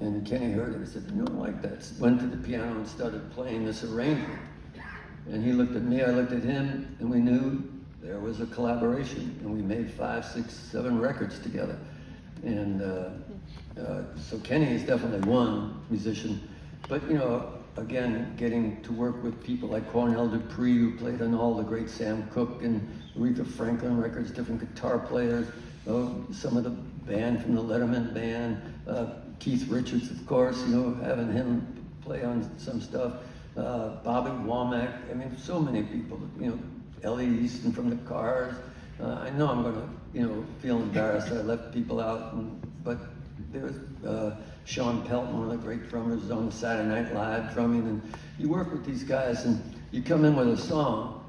And Kenny heard it and said, "You don't like that." Went to the piano and started playing this arrangement. And he looked at me, I looked at him, and we knew there was a collaboration. And we made 5, 6, 7 records together. And so Kenny is definitely one musician. But, you know, again, getting to work with people like Cornell Dupree, who played on all the great Sam Cooke and Aretha Franklin records, different guitar players, some of the band from the Letterman band, Keith Richards, of course, you know, having him play on some stuff, Bobby Womack, I mean, so many people, you know, Ellie Easton from the Cars. I know I'm gonna, you know, feel embarrassed that I left people out, but there's Sean Pelton, one of the great drummers, on Saturday Night Live drumming, and you work with these guys and you come in with a song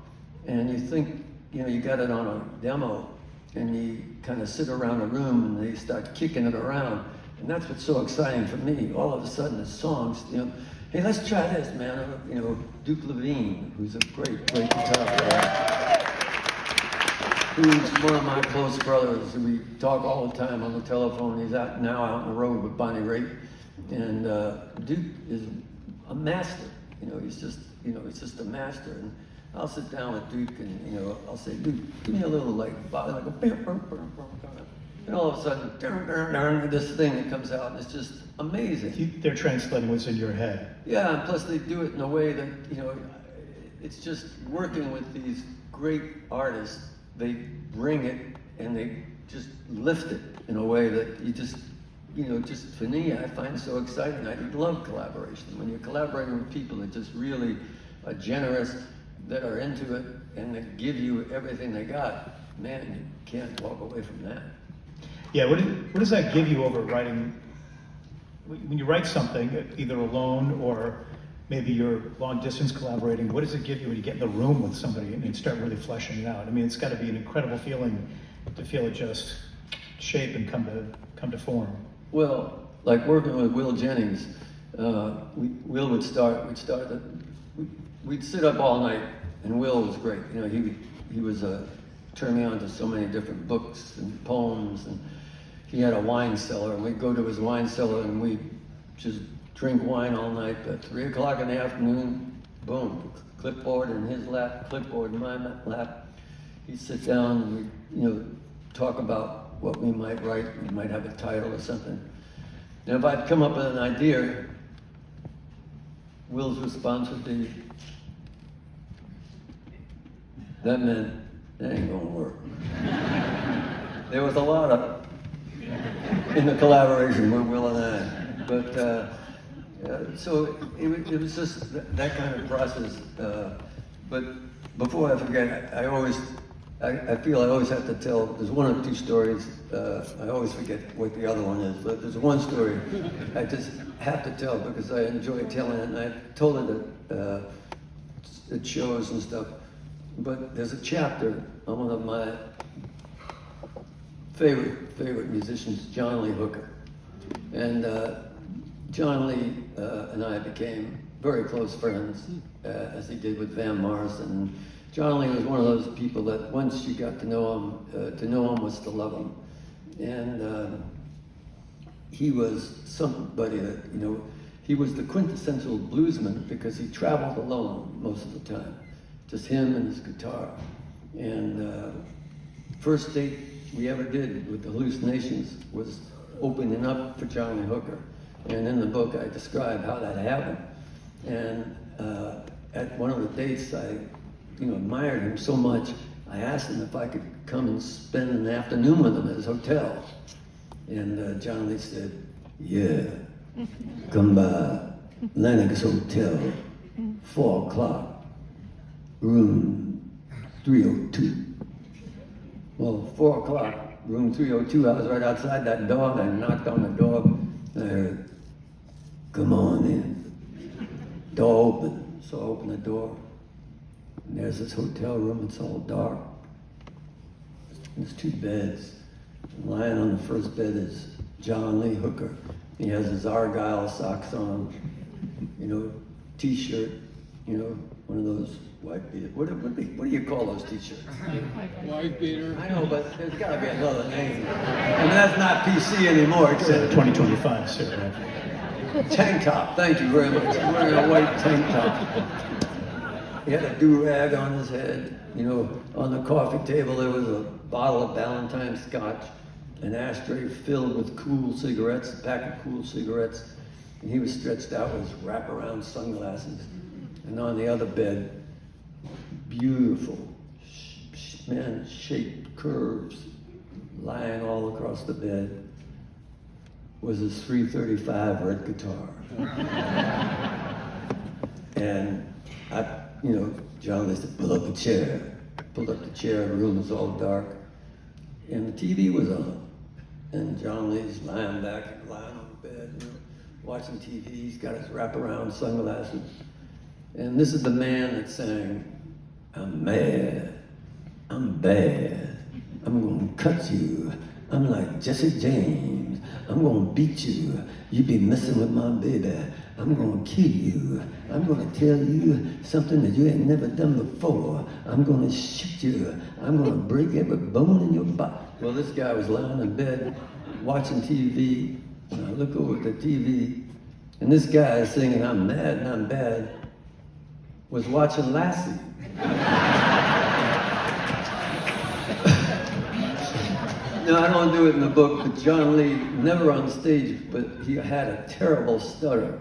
and you think, you know, you got it on a demo, and you kind of sit around a room and they start kicking it around. And that's what's so exciting for me. All of a sudden, the songs, you know, hey, let's try this, man. You know, Duke Levine, who's a great, great guitar player, who's one of my close brothers. We talk all the time on the telephone. He's now out on the road with Bonnie Raitt. And Duke is a master. You know, he's just a master. And I'll sit down with Duke and, you know, I'll say, "Duke, give me a little like a and all of a sudden, this thing that comes out, and it's just amazing." They're translating what's in your head. Yeah, and plus they do it in a way that, you know, it's just working with these great artists. They bring it and they just lift it in a way that you just, you know, just for me, I find so exciting. I love collaboration. When you're collaborating with people that just really are generous, that are into it, and that give you everything they got, man, you can't walk away from that. Yeah, what does that give you over writing? When you write something, either alone or maybe you're long distance collaborating, what does it give you when you get in the room with somebody and start really fleshing it out? I mean, it's got to be an incredible feeling to feel it just shape and come to form. Well, like working with Will Jennings, Will would we'd sit up all night, and Will was great. You know, he was turned me on to so many different books and poems, and he had a wine cellar, and we'd go to his wine cellar and we'd just drink wine all night. At 3 o'clock in the afternoon, boom, clipboard in his lap, clipboard in my lap. He'd sit down and we'd, you know, talk about what we might write. We might have a title or something. And if I'd come up with an idea, Will's response would be, "That meant that ain't gonna work." There was a lot of in the collaboration with Will and I, but so it was just that kind of process. But before I forget, I feel I always have to tell. There's one or two stories. I always forget what the other one is, but there's one story I just have to tell because I enjoy telling it, and I told it at shows and stuff. But there's a chapter on one of my favorite musicians, John Lee Hooker. And John Lee and I became very close friends, as he did with Van Morrison. John Lee was one of those people that once you got to know him was to love him. And he was somebody that, you know, he was the quintessential bluesman because he traveled alone most of the time. Just him and his guitar. And first date we ever did with the Hallucinations was opening up for John Lee Hooker. And in the book I describe how that happened. And at one of the dates I, you know, admired him so much, I asked him if I could come and spend an afternoon with him at his hotel. And John Lee said, "Yeah, come by Lennox Hotel, 4 o'clock. Room 302. Well, 4 o'clock, room 302, I was right outside that door, and I knocked on the door, and I heard, "Come on in." Door open, so I opened the door, and there's this hotel room, it's all dark. There's 2 beds. And lying on the first bed is John Lee Hooker. He has his Argyle socks on, you know, t-shirt, you know, one of those white beater. What do you call those t-shirts? White beater. I know, but there's got to be another name. I mean, that's not PC anymore. It's 2025, sir. Tank top, thank you very much. He's wearing a white tank top. He had a do-rag on his head. You know, on the coffee table there was a bottle of Ballantine Scotch, an ashtray filled with Cool cigarettes, a pack of Cool cigarettes, and he was stretched out with his wraparound sunglasses. And on the other bed, beautiful, man-shaped curves lying all across the bed, was his 335 red guitar. And John Lee said, pull up a chair. Pulled up the chair, the room was all dark, and the TV was on. And John Lee's lying back, lying on the bed, watching TV. He's got his wraparound sunglasses. And this is the man that sang, I'm mad, I'm bad, I'm gonna cut you. I'm like Jesse James, I'm gonna beat you. You be messing with my baby, I'm gonna kill you. I'm gonna tell you something that you ain't never done before. I'm gonna shoot you. I'm gonna break every bone in your body. Well, this guy was lying in bed watching TV, and I look over at the TV, and this guy is singing, I'm mad and I'm bad, was watching Lassie. No, I don't do it in the book, but John Lee, never on stage, but he had a terrible stutter.